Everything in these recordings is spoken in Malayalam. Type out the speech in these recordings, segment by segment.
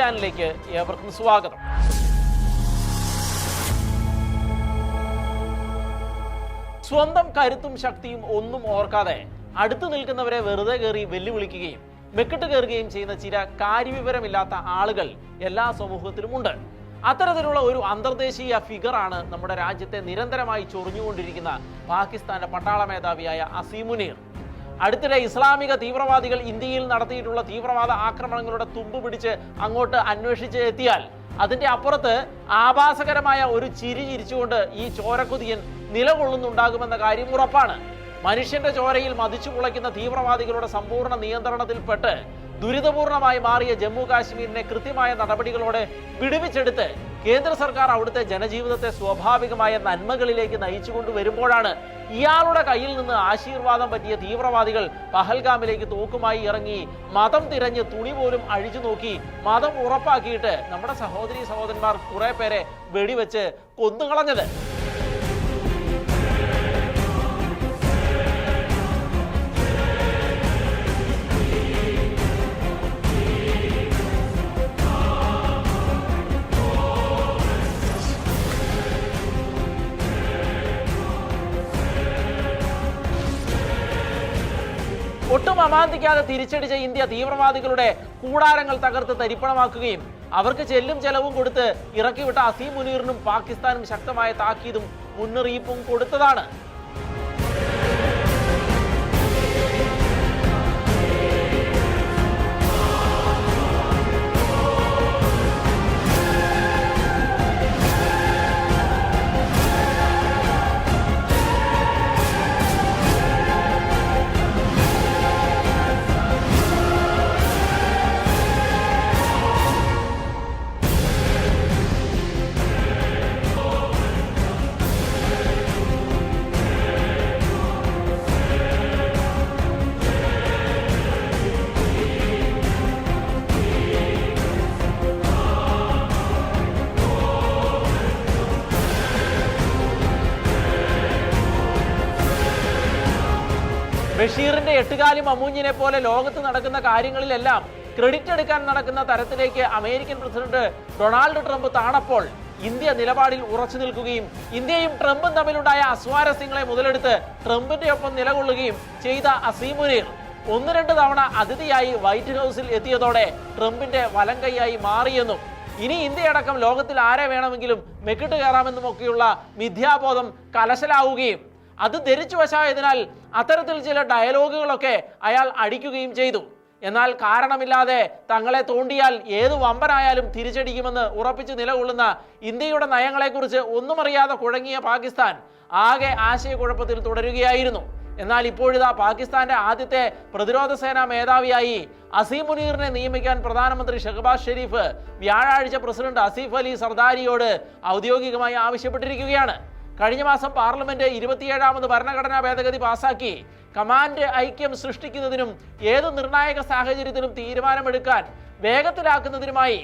ചാനലിലേക്ക് ഏവർക്കും സ്വാഗതം. സ്വന്തം കരുത്തും ശക്തിയും ഒന്നും ഓർക്കാതെ അടുത്തു നിൽക്കുന്നവരെ വെറുതെ കയറി വെല്ലുവിളിക്കുകയും മെക്കിട്ട് കയറുകയും ചെയ്യുന്ന ചില കാര്യവിവരമില്ലാത്ത ആളുകൾ എല്ലാ സമൂഹത്തിലുമുണ്ട്. അത്തരത്തിലുള്ള ഒരു അന്തർദേശീയ ഫിഗറാണ് നമ്മുടെ രാജ്യത്തെ നിരന്തരമായി ചൊറിഞ്ഞുകൊണ്ടിരിക്കുന്ന പാകിസ്ഥാന്റെ പട്ടാള മേധാവിയായ അസീം മുനീർ. അടുത്തിടെ ഇസ്ലാമിക തീവ്രവാദികൾ ഇന്ത്യയിൽ നടത്തിയിട്ടുള്ള തീവ്രവാദ ആക്രമണങ്ങളുടെ തുമ്പ് പിടിച്ച് അങ്ങോട്ട് അന്വേഷിച്ച് എത്തിയാൽ അതിന്റെ അപ്പുറത്ത് ആഭാസകരമായ ഒരു ചിരി ചിരിച്ചുകൊണ്ട് ഈ ചോരക്കുതിയൻ നിലകൊള്ളുന്നുണ്ടാകുമെന്ന കാര്യം ഉറപ്പാണ്. മനുഷ്യന്റെ ചോരയിൽ മതിച്ചു കുളയ്ക്കുന്ന തീവ്രവാദികളുടെ സമ്പൂർണ്ണ നിയന്ത്രണത്തിൽപ്പെട്ട് ദുരിതപൂർണമായി മാറിയ ജമ്മു കാശ്മീരിനെ കൃത്യമായ നടപടികളോടെ വിടുവിച്ചെടുത്ത് കേന്ദ്ര സർക്കാർ അവിടുത്തെ ജനജീവിതത്തെ സ്വാഭാവികമായ നന്മകളിലേക്ക് നയിച്ചുകൊണ്ടുവരുമ്പോഴാണ് ഇയാളുടെ കയ്യിൽ നിന്ന് ആശീർവാദം പറ്റിയ തീവ്രവാദികൾ പഹൽഗാമിലേക്ക് തോക്കുമായി ഇറങ്ങി മതം തിരഞ്ഞ് തുണി പോലും അഴിച്ചു നോക്കി മതം ഉറപ്പാക്കിയിട്ട് നമ്മുടെ സഹോദരീ സഹോദരന്മാർ കുറെ പേരെ വെടിവെച്ച് കൊന്നുകളഞ്ഞത്. ഒട്ടും അമാന്തിക്കാതെ തിരിച്ചടിച്ച ഇന്ത്യ തീവ്രവാദികളുടെ കൂടാരങ്ങൾ തകർത്ത് തരിപ്പണമാക്കുകയും അവർക്ക് ചെല്ലും ചെലവും കൊടുത്ത് ഇറക്കിവിട്ട അസീം മുനീറിനും പാകിസ്ഥാനും ശക്തമായ താക്കീതും മുന്നറിയിപ്പും കൊടുത്തതാണ്. ബഷീറിന്റെ എട്ടുകാലി മമ്മൂഞ്ഞിനെ പോലെ ലോകത്ത് നടക്കുന്ന കാര്യങ്ങളിലെല്ലാം ക്രെഡിറ്റ് എടുക്കാൻ നടക്കുന്ന തരത്തിലേക്ക് അമേരിക്കൻ പ്രസിഡന്റ് ഡൊണാൾഡ് ട്രംപ് താണപ്പോൾ ഇന്ത്യ നിലപാടിൽ ഉറച്ചു നിൽക്കുകയും ഇന്ത്യയും ട്രംപും തമ്മിലുണ്ടായ അസ്വാരസ്യങ്ങളെ മുതലെടുത്ത് ട്രംപിന്റെ ഒപ്പം നിലകൊള്ളുകയും ചെയ്ത അസീം മുനീർ 1-2 തവണ അതിഥിയായി വൈറ്റ് ഹൗസിൽ എത്തിയതോടെ ട്രംപിന്റെ വലം കൈയായി മാറിയെന്നും ഇനി ഇന്ത്യയടക്കം ലോകത്തിൽ ആരെ വേണമെങ്കിലും മെക്കിട്ട് കയറാമെന്നുമൊക്കെയുള്ള മിഥ്യാബോധം കലശലാവുകയും അത് ധരിച്ചു വശായതിനാൽ അത്തരത്തിൽ ചില ഡയലോഗുകളൊക്കെ അയാൾ അടിക്കുകയും ചെയ്തു. എന്നാൽ കാരണമില്ലാതെ തങ്ങളെ തോണ്ടിയാൽ ഏതു വമ്പനായാലും തിരിച്ചടിക്കുമെന്ന് ഉറപ്പിച്ച് നിലകൊള്ളുന്ന ഇന്ത്യയുടെ നയങ്ങളെക്കുറിച്ച് ഒന്നും അറിയാതെ കുഴങ്ങിയ പാകിസ്ഥാൻ ആകെ ആശയക്കുഴപ്പത്തിൽ തുടരുകയായിരുന്നു. എന്നാൽ ഇപ്പോഴിതാ പാകിസ്ഥാന്റെ ആദ്യത്തെ പ്രതിരോധ സേനാ മേധാവിയായി അസീം മുനീറിനെ നിയമിക്കാൻ പ്രധാനമന്ത്രി ഷഹബാസ് ഷെരീഫ് വ്യാഴാഴ്ച പ്രസിഡന്റ് ആസിഫ് അലി സർദാരിയോട് ഔദ്യോഗികമായി ആവശ്യപ്പെട്ടിരിക്കുകയാണ്. കഴിഞ്ഞ മാസം പാർലമെന്റ് 27ാമത് ഭരണഘടനാ ഭേദഗതി പാസാക്കി കമാൻഡ് ഐക്യം സൃഷ്ടിക്കുന്നതിനും ഏത് നിർണായക സാഹചര്യത്തിലും തീരുമാനമെടുക്കാൻ വേഗത്തിലാക്കുന്നതിനുമായി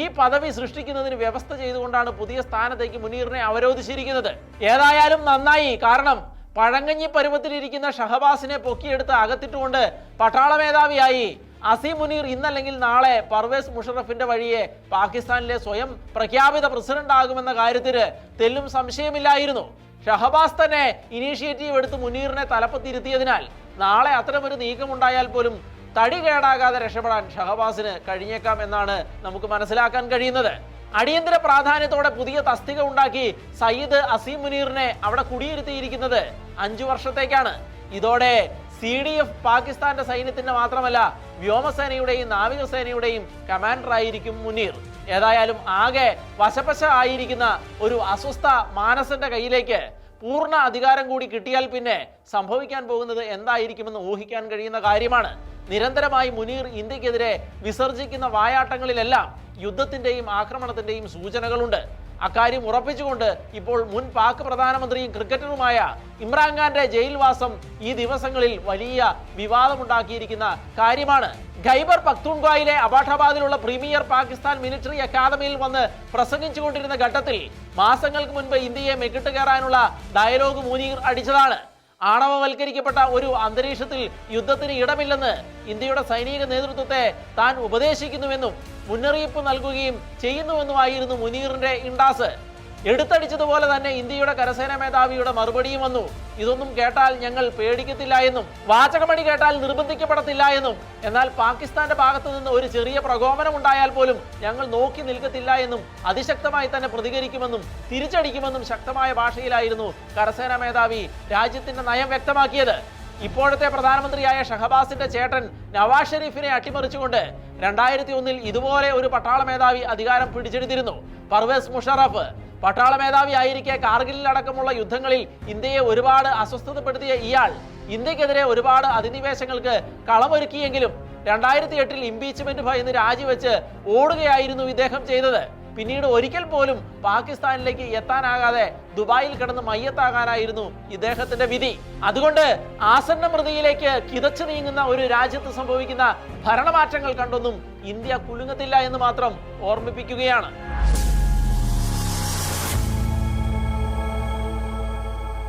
ഈ പദവി സൃഷ്ടിക്കുന്നതിന് വ്യവസ്ഥ ചെയ്തുകൊണ്ടാണ് പുതിയ സ്ഥാനത്തേക്ക് മുനീറിനെ അവരോധിച്ചിരിക്കുന്നത്. ഏതായാലും നന്നായി. കാരണം പഴങ്കഞ്ഞി പരുവത്തിലിരിക്കുന്ന ഷഹബാസിനെ പൊക്കിയെടുത്ത് അകത്തിട്ടുകൊണ്ട് പട്ടാള മേധാവിയായി അസീം മുനീർ ഇന്നല്ലെങ്കിൽ നാളെ പർവേസ് മുഷറഫിന്റെ വഴിയെ പാകിസ്ഥാനിലെ സ്വയം പ്രഖ്യാപിത പ്രസിഡന്റ് ആകുമെന്ന കാര്യത്തിന് തെല്ലും സംശയമില്ലായിരുന്നു. ഷഹബാസ് തന്നെ ഇനീഷ്യേറ്റീവ് എടുത്ത് മുനീറിനെ തലപ്പത്തിരുത്തിയതിനാൽ നാളെ അത്തരമൊരു നീക്കമുണ്ടായാൽ പോലും തടി കേടാകാതെ രക്ഷപ്പെടാൻ ഷഹബാസിന് കഴിഞ്ഞേക്കാം എന്നാണ് നമുക്ക് മനസ്സിലാക്കാൻ കഴിയുന്നത്. അടിയന്തര പ്രാധാന്യത്തോടെ പുതിയ തസ്തിക ഉണ്ടാക്കി സയ്യിദ് അസീം മുനീറിനെ അവിടെ കുടിയിരുത്തിയിരിക്കുന്നത് 5 വർഷത്തേക്കാണ്. ഇതോടെ CDF പാകിസ്ഥാന്റെ സൈന്യത്തിന്റെ മാത്രമല്ല വ്യോമസേനയുടെയും നാവികസേനയുടെയും കമാൻഡറായിരിക്കും മുനീർ. ഏതായാലും ആകെ വശപശ ആയിരിക്കുന്ന ഒരു അസ്വസ്ഥ മാനസന്റെ കയ്യിലേക്ക് പൂർണ്ണ അധികാരം കൂടി കിട്ടിയാൽ പിന്നെ സംഭവിക്കാൻ പോകുന്നത് എന്തായിരിക്കുമെന്ന് ഊഹിക്കാൻ കഴിയുന്ന കാര്യമാണ്. നിരന്തരമായി മുനീർ ഇന്ത്യക്കെതിരെ വിസർജിക്കുന്ന വായാട്ടങ്ങളിലെല്ലാം യുദ്ധത്തിന്റെയും ആക്രമണത്തിന്റെയും സൂചനകളുണ്ട്. അക്കാര്യം ഉറപ്പിച്ചുകൊണ്ട് ഇപ്പോൾ മുൻ പാക് പ്രധാനമന്ത്രിയും ക്രിക്കറ്ററുമായ ഇമ്രാൻഖാന്റെ ജയിൽവാസം ഈ ദിവസങ്ങളിൽ വലിയ വിവാദമുണ്ടാക്കിയിരിക്കുന്ന കാര്യമാണ്. ഖൈബർ പഖ്തൂൺഖ്വയിലെ അബാട്ടാബാദിലുള്ള പ്രീമിയർ പാകിസ്ഥാൻ മിലിറ്ററി അക്കാദമിയിൽ വന്ന് പ്രസംഗിച്ചുകൊണ്ടിരുന്ന ഘട്ടത്തിൽ മാസങ്ങൾക്ക് മുൻപ് ഇന്ത്യയെ മെക്കിട്ട് കയറാനുള്ള ഡയലോഗ് മുനീർ അടിച്ചതാണ്. ആണവവൽക്കരിക്കപ്പെട്ട ഒരു അന്തരീക്ഷത്തിൽ യുദ്ധത്തിന് ഇടമില്ലെന്ന് ഇന്ത്യയുടെ സൈനിക നേതൃത്വത്തെ താൻ ഉപദേശിക്കുന്നുവെന്നും മുന്നറിയിപ്പ് നൽകുകയും ചെയ്യുന്നുവെന്നുമായിരുന്നു മുനീറിന്റെ ഇണ്ടാസ്. എടുത്തടിച്ചതുപോലെ തന്നെ ഇന്ത്യയുടെ കരസേനാ മേധാവിയുടെ മറുപടിയും വന്നു. ഇതൊന്നും കേട്ടാൽ ഞങ്ങൾ പേടിക്കത്തില്ല എന്നും, വാചകമണി കേട്ടാൽ നിർബന്ധിക്കപ്പെടത്തില്ല എന്നും, എന്നാൽ പാകിസ്ഥാന്റെ ഭാഗത്തു നിന്ന് ഒരു ചെറിയ പ്രകോപനം ഉണ്ടായാൽ പോലും ഞങ്ങൾ നോക്കി നിൽക്കത്തില്ല എന്നും അതിശക്തമായി തന്നെ പ്രതികരിക്കുമെന്നും തിരിച്ചടിക്കുമെന്നും ശക്തമായ ഭാഷയിലായിരുന്നു കരസേനാ മേധാവി രാജ്യത്തിന്റെ നയം വ്യക്തമാക്കിയത്. ഇപ്പോഴത്തെ പ്രധാനമന്ത്രിയായ ഷഹബാസിന്റെ ചേട്ടൻ നവാസ് ഷെരീഫിനെ അട്ടിമറിച്ചുകൊണ്ട് 2001 ഇതുപോലെ ഒരു പട്ടാള മേധാവി അധികാരം പിടിച്ചെടുത്തിരുന്നു. പർവേസ് മുഷറഫ് പട്ടാള മേധാവി ആയിരിക്കെ കാർഗിലിൽ അടക്കമുള്ള യുദ്ധങ്ങളിൽ ഇന്ത്യയെ ഒരുപാട് അസ്വസ്ഥതപ്പെടുത്തിയ ഇയാൾ ഇന്ത്യക്കെതിരെ ഒരുപാട് അധിനിവേശങ്ങൾക്ക് കളമൊരുക്കിയെങ്കിലും 2008 ഇംപീച്ച്മെന്റ് ഭയന്ന് രാജിവെച്ച് ഓടുകയായിരുന്നു ഇദ്ദേഹം ചെയ്തത്. പിന്നീട് ഒരിക്കൽ പോലും പാകിസ്ഥാനിലേക്ക് എത്താനാകാതെ ദുബായിൽ കിടന്ന് മയ്യത്താകാനായിരുന്നു ഇദ്ദേഹത്തിന്റെ വിധി. അതുകൊണ്ട് ആസന്ന മൃതിയിലേക്ക് കിതച്ചു നീങ്ങുന്ന ഒരു രാജ്യത്ത് സംഭവിക്കുന്ന ഭരണമാറ്റങ്ങൾ കണ്ടൊന്നും ഇന്ത്യ കുലുങ്ങത്തില്ല എന്ന് മാത്രം ഓർമ്മിപ്പിക്കുകയാണ്.